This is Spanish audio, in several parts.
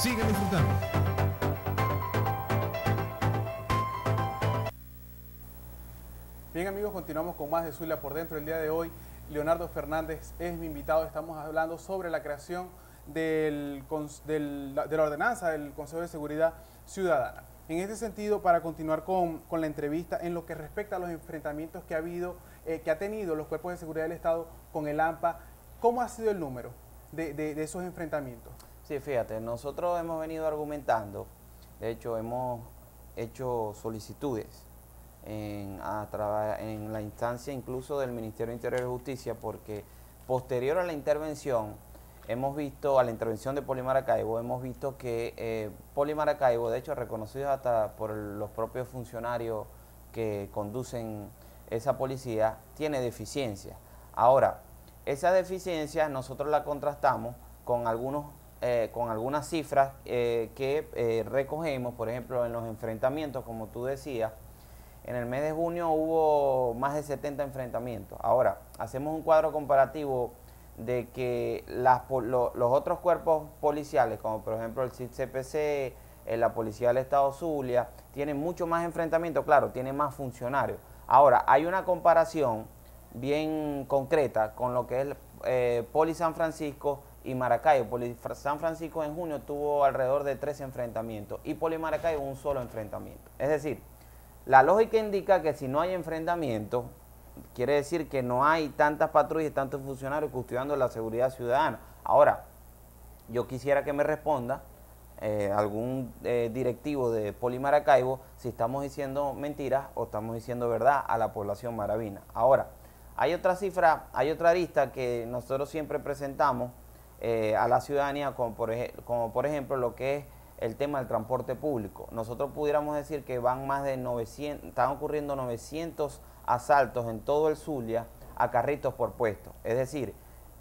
Sigan disfrutando. Bien amigos, continuamos con más de Zulia por Dentro. El día de hoy, Leonardo Fernández es mi invitado. Estamos hablando sobre la creación de la ordenanza del Consejo de Seguridad Ciudadana. En este sentido, para continuar con la entrevista, en lo que respecta a los enfrentamientos que ha tenido los cuerpos de seguridad del Estado con el AMPA, ¿cómo ha sido el número de esos enfrentamientos? Sí, fíjate, nosotros hemos venido argumentando, de hecho hemos hecho solicitudes en la instancia incluso del Ministerio de Interior y Justicia, porque posterior a la intervención a la intervención de Poli Maracaibo, hemos visto que Poli Maracaibo, de hecho reconocido hasta por los propios funcionarios que conducen esa policía, tiene deficiencias. Ahora, esa deficiencia nosotros la contrastamos con algunas cifras que recogemos, por ejemplo, en los enfrentamientos, como tú decías. En el mes de junio hubo más de 70 enfrentamientos. Ahora, hacemos un cuadro comparativo de que los otros cuerpos policiales, como por ejemplo el CID-CPC, la Policía del Estado Zulia, tienen mucho más enfrentamientos, claro, tienen más funcionarios. Ahora, hay una comparación bien concreta con lo que es Poli San Francisco y Maracaibo. Poli San Francisco en junio tuvo alrededor de 13 enfrentamientos y Poli Maracaibo un solo enfrentamiento. Es decir, la lógica indica que si no hay enfrentamiento, quiere decir que no hay tantas patrullas y tantos funcionarios custodiando la seguridad ciudadana. Ahora, yo quisiera que me responda algún directivo de Poli Maracaibo si estamos diciendo mentiras o estamos diciendo verdad a la población maravina. Ahora, hay otra cifra, hay otra arista que nosotros siempre presentamos a la ciudadanía, como por ejemplo lo que es el tema del transporte público. Nosotros pudiéramos decir que van más de 900, están ocurriendo 900 asaltos en todo el Zulia a carritos por puesto. Es decir,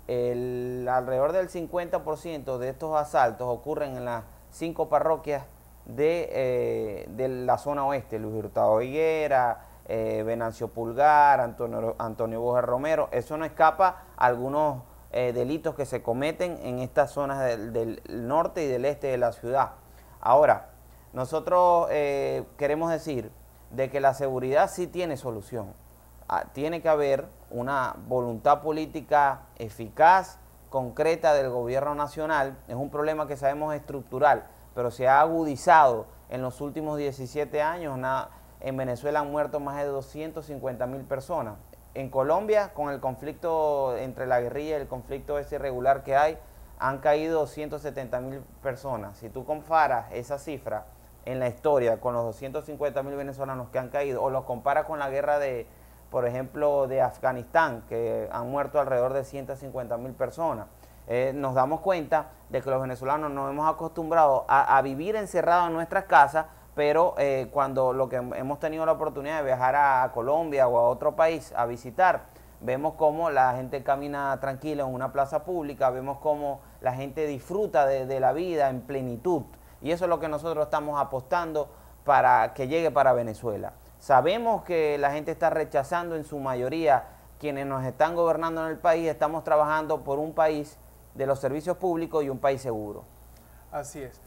alrededor del 50% de estos asaltos ocurren en las 5 parroquias de la zona oeste: Luis Hurtado Higuera, Venancio Pulgar, Antonio Boja Romero. Eso no escapa a algunos delitos que se cometen en estas zonas del norte y del este de la ciudad. Ahora, nosotros queremos decir de que la seguridad sí tiene solución. Tiene que haber una voluntad política eficaz, concreta del gobierno nacional. Es un problema que sabemos estructural, pero se ha agudizado en los últimos 17 años. En Venezuela han muerto más de 250.000 personas. En Colombia, con el conflicto entre la guerrilla y el conflicto ese irregular que hay, han caído 170.000 personas. Si tú comparas esa cifra en la historia con los 250.000 venezolanos que han caído, o los comparas con la guerra por ejemplo, de Afganistán, que han muerto alrededor de 150.000 personas, nos damos cuenta de que los venezolanos nos hemos acostumbrado a vivir encerrados en nuestras casas, pero cuando hemos tenido la oportunidad de viajar a Colombia o a otro país a visitar, vemos cómo la gente camina tranquila en una plaza pública, vemos cómo la gente disfruta de la vida en plenitud. Y eso es lo que nosotros estamos apostando para que llegue para Venezuela. Sabemos que la gente está rechazando en su mayoría, quienes nos están gobernando en el país. Estamos trabajando por un país de los servicios públicos y un país seguro. Así es.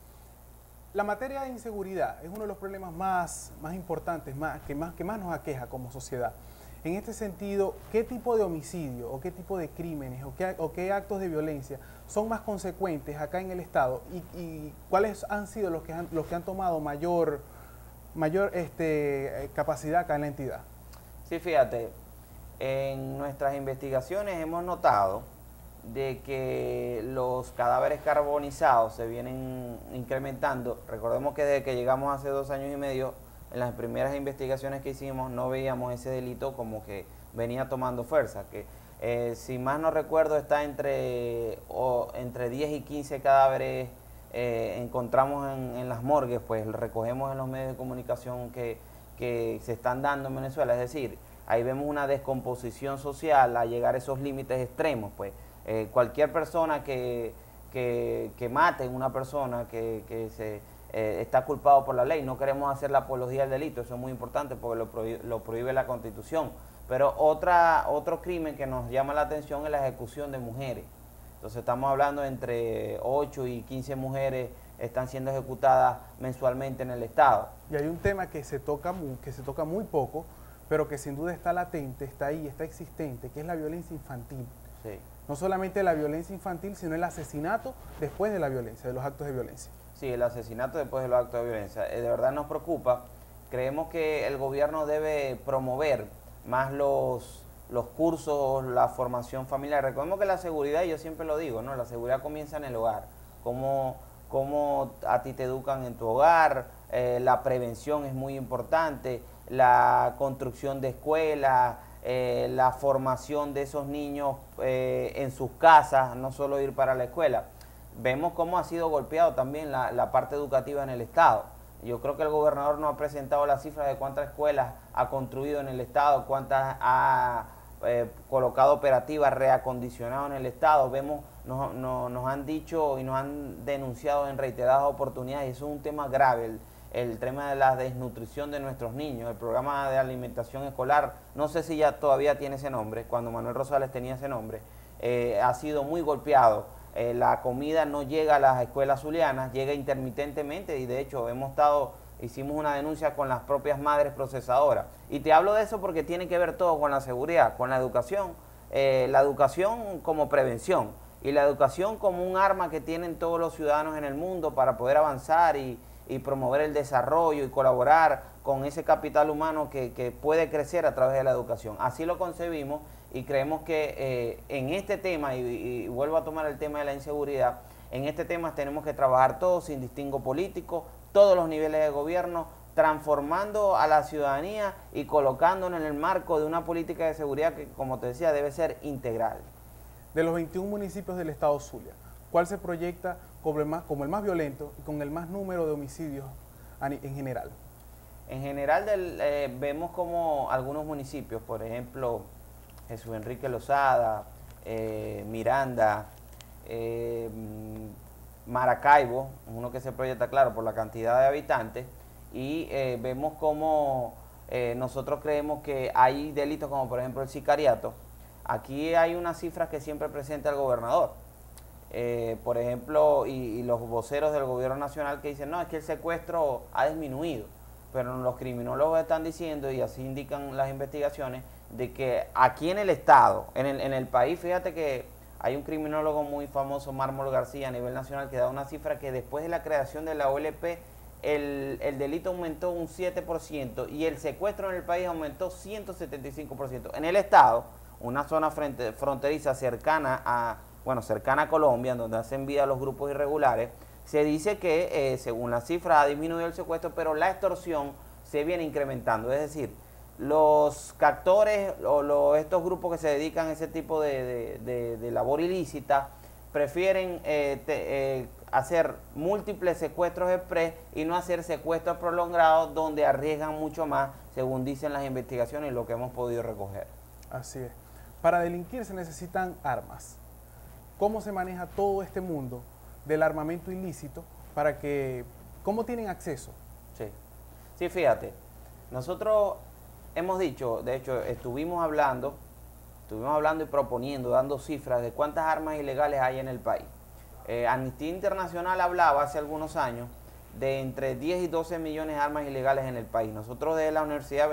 La materia de inseguridad es uno de los problemas más importantes, que más nos aqueja como sociedad. En este sentido, ¿qué tipo de homicidio o qué tipo de crímenes o qué actos de violencia son más consecuentes acá en el Estado y cuáles han sido los que han tomado mayor capacidad acá en la entidad? Sí, fíjate, en nuestras investigaciones hemos notado de que los cadáveres carbonizados se vienen incrementando. Recordemos que desde que llegamos hace 2 años y medio, en las primeras investigaciones que hicimos no veíamos ese delito como que venía tomando fuerza, que si más no recuerdo está entre 10 y 15 cadáveres encontramos en las morgues, pues recogemos en los medios de comunicación que se están dando en Venezuela. Es decir, ahí vemos una descomposición social a llegar a esos límites extremos. Pues cualquier persona que mate a una persona que está culpado por la ley, no queremos hacer la apología del delito, eso es muy importante porque lo prohíbe la Constitución. Pero otro crimen que nos llama la atención es la ejecución de mujeres. Entonces estamos hablando entre 8 y 15 mujeres están siendo ejecutadas mensualmente en el Estado. Y hay un tema que se toca muy poco, pero que sin duda está latente, está ahí, está existente, que es la violencia infantil. Sí. No solamente la violencia infantil, sino el asesinato después de la violencia, de los actos de violencia. Sí, el asesinato después de los actos de violencia. De verdad nos preocupa. Creemos que el gobierno debe promover más los cursos, la formación familiar. Recordemos que la seguridad, yo siempre lo digo, ¿no? La seguridad comienza en el hogar. Cómo a ti te educan en tu hogar, la prevención es muy importante, la construcción de escuelas, la formación de esos niños en sus casas, no solo ir para la escuela. Vemos cómo ha sido golpeado también la parte educativa en el Estado. Yo creo que el gobernador no ha presentado las cifras de cuántas escuelas ha construido en el Estado, cuántas ha colocado operativas, reacondicionado en el Estado. Vemos, nos han dicho y nos han denunciado en reiteradas oportunidades, y eso es un tema grave, el tema de la desnutrición de nuestros niños. El programa de alimentación escolar, no sé si ya todavía tiene ese nombre, cuando Manuel Rosales tenía ese nombre, ha sido muy golpeado. La comida no llega a las escuelas zulianas, llega intermitentemente, y de hecho hicimos una denuncia con las propias madres procesadoras. Y te hablo de eso porque tiene que ver todo con la seguridad, con la educación como prevención y la educación como un arma que tienen todos los ciudadanos en el mundo para poder avanzar y promover el desarrollo y colaborar con ese capital humano que puede crecer a través de la educación. Así lo concebimos y creemos que en este tema, y vuelvo a tomar el tema de la inseguridad, en este tema tenemos que trabajar todos sin distingo político, todos los niveles de gobierno, transformando a la ciudadanía y colocándonos en el marco de una política de seguridad que, como te decía, debe ser integral. De los 21 municipios del estado Zulia, ¿cuál se proyecta como el más violento y con el más número de homicidios en general? En general vemos como algunos municipios, por ejemplo, Jesús Enrique Lozada, Miranda, Maracaibo, uno que se proyecta, claro, por la cantidad de habitantes, y vemos como nosotros creemos que hay delitos como por ejemplo el sicariato. Aquí hay unas cifras que siempre presenta el gobernador, por ejemplo, y los voceros del gobierno nacional que dicen, no, es que el secuestro ha disminuido, pero los criminólogos están diciendo, y así indican las investigaciones, de que aquí en el Estado, en el país, fíjate que hay un criminólogo muy famoso, Mármol García, a nivel nacional, que da una cifra que después de la creación de la OLP, el delito aumentó un 7% y el secuestro en el país aumentó 175%. En el Estado, una zona fronteriza cercana a Colombia, donde hacen vida los grupos irregulares, se dice que según las cifras ha disminuido el secuestro, pero la extorsión se viene incrementando. Es decir, los captores o estos grupos que se dedican a ese tipo de labor ilícita prefieren hacer múltiples secuestros express y no hacer secuestros prolongados donde arriesgan mucho más, según dicen las investigaciones y lo que hemos podido recoger. Así es. Para delinquir se necesitan armas. ¿Cómo se maneja todo este mundo del armamento ilícito para que, cómo tienen acceso? Sí, fíjate, nosotros hemos dicho, de hecho, estuvimos hablando y proponiendo, dando cifras de cuántas armas ilegales hay en el país. Amnistía Internacional hablaba hace algunos años de entre 10 y 12 millones de armas ilegales en el país. Nosotros de la universidad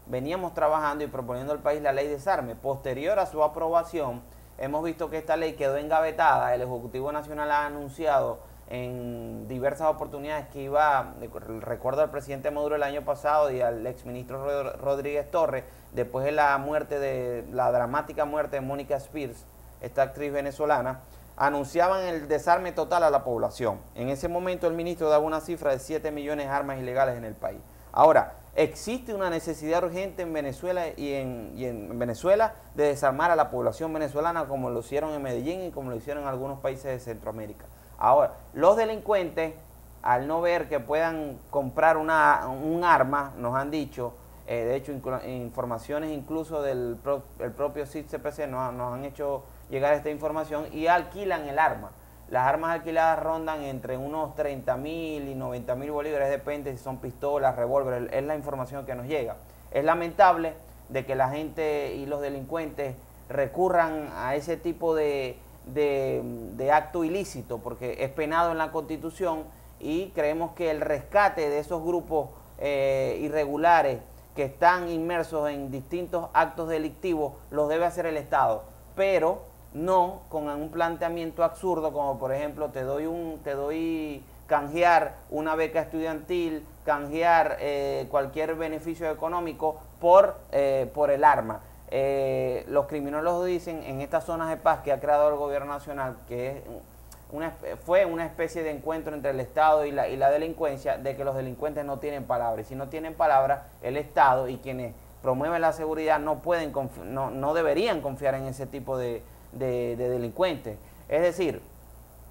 veníamos trabajando y proponiendo al país la ley de desarme. Posterior a su aprobación, hemos visto que esta ley quedó engavetada. El Ejecutivo Nacional ha anunciado en diversas oportunidades que recuerdo al presidente Maduro el año pasado y al exministro Rodríguez Torres, después de la dramática muerte de Mónica Spears, esta actriz venezolana, anunciaban el desarme total a la población. En ese momento el ministro daba una cifra de 7 millones de armas ilegales en el país. Ahora, existe una necesidad urgente en Venezuela y en Venezuela de desarmar a la población venezolana, como lo hicieron en Medellín y como lo hicieron en algunos países de Centroamérica. Ahora, los delincuentes, al no ver que puedan comprar un arma, nos han dicho, de hecho, informaciones incluso del propio CID-CPC nos han hecho llegar esta información, y alquilan el arma. Las armas alquiladas rondan entre unos 30.000 y 90.000 bolívares, depende si son pistolas, revólveres, es la información que nos llega. Es lamentable de que la gente y los delincuentes recurran a ese tipo de de acto ilícito, porque es penado en la Constitución, y creemos que el rescate de esos grupos irregulares que están inmersos en distintos actos delictivos los debe hacer el Estado, pero no con un planteamiento absurdo como por ejemplo te doy canjear una beca estudiantil, canjear cualquier beneficio económico por el arma. Los criminólogos dicen en estas zonas de paz que ha creado el gobierno nacional, que fue una especie de encuentro entre el Estado y la delincuencia, de que los delincuentes no tienen palabra, y si no tienen palabra, el Estado y quienes promueven la seguridad no deberían confiar en ese tipo de delincuentes. Es decir,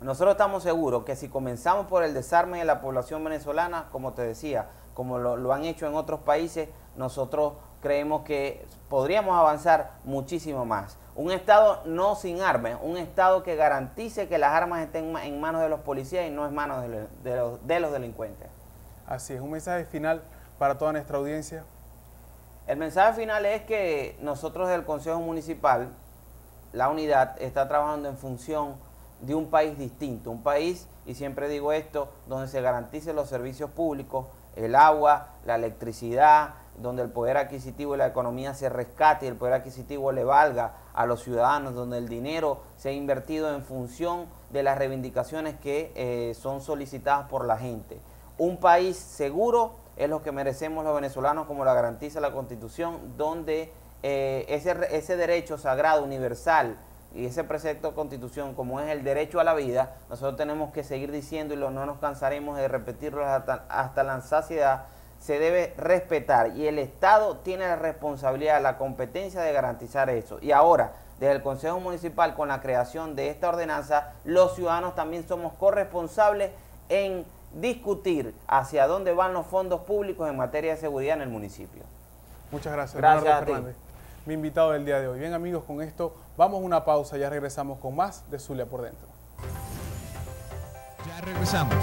nosotros estamos seguros que si comenzamos por el desarme de la población venezolana, como te decía, como lo han hecho en otros países, nosotros creemos que podríamos avanzar muchísimo más. Un Estado no sin armas, un Estado que garantice que las armas estén en manos de los policías y no en manos de los delincuentes. Así es, un mensaje final para toda nuestra audiencia. El mensaje final es que nosotros del Consejo Municipal, la unidad, está trabajando en función de un país distinto, un país, y siempre digo esto, donde se garanticen los servicios públicos, el agua, la electricidad, donde el poder adquisitivo y la economía se rescate y el poder adquisitivo le valga a los ciudadanos, donde el dinero sea invertido en función de las reivindicaciones que son solicitadas por la gente. Un país seguro es lo que merecemos los venezolanos, como lo garantiza la Constitución, donde ese derecho sagrado, universal, y ese precepto de Constitución, como es el derecho a la vida, nosotros tenemos que seguir diciendo, y no nos cansaremos de repetirlo hasta la saciedad, se debe respetar, y el Estado tiene la responsabilidad, la competencia de garantizar eso. Y ahora, desde el Consejo Municipal, con la creación de esta ordenanza, los ciudadanos también somos corresponsables en discutir hacia dónde van los fondos públicos en materia de seguridad en el municipio. Muchas gracias, Gracias Leonardo a ti. Fernández, mi invitado del día de hoy. Bien, amigos, con esto vamos a una pausa, ya regresamos con más de Zulia por Dentro. Ya regresamos.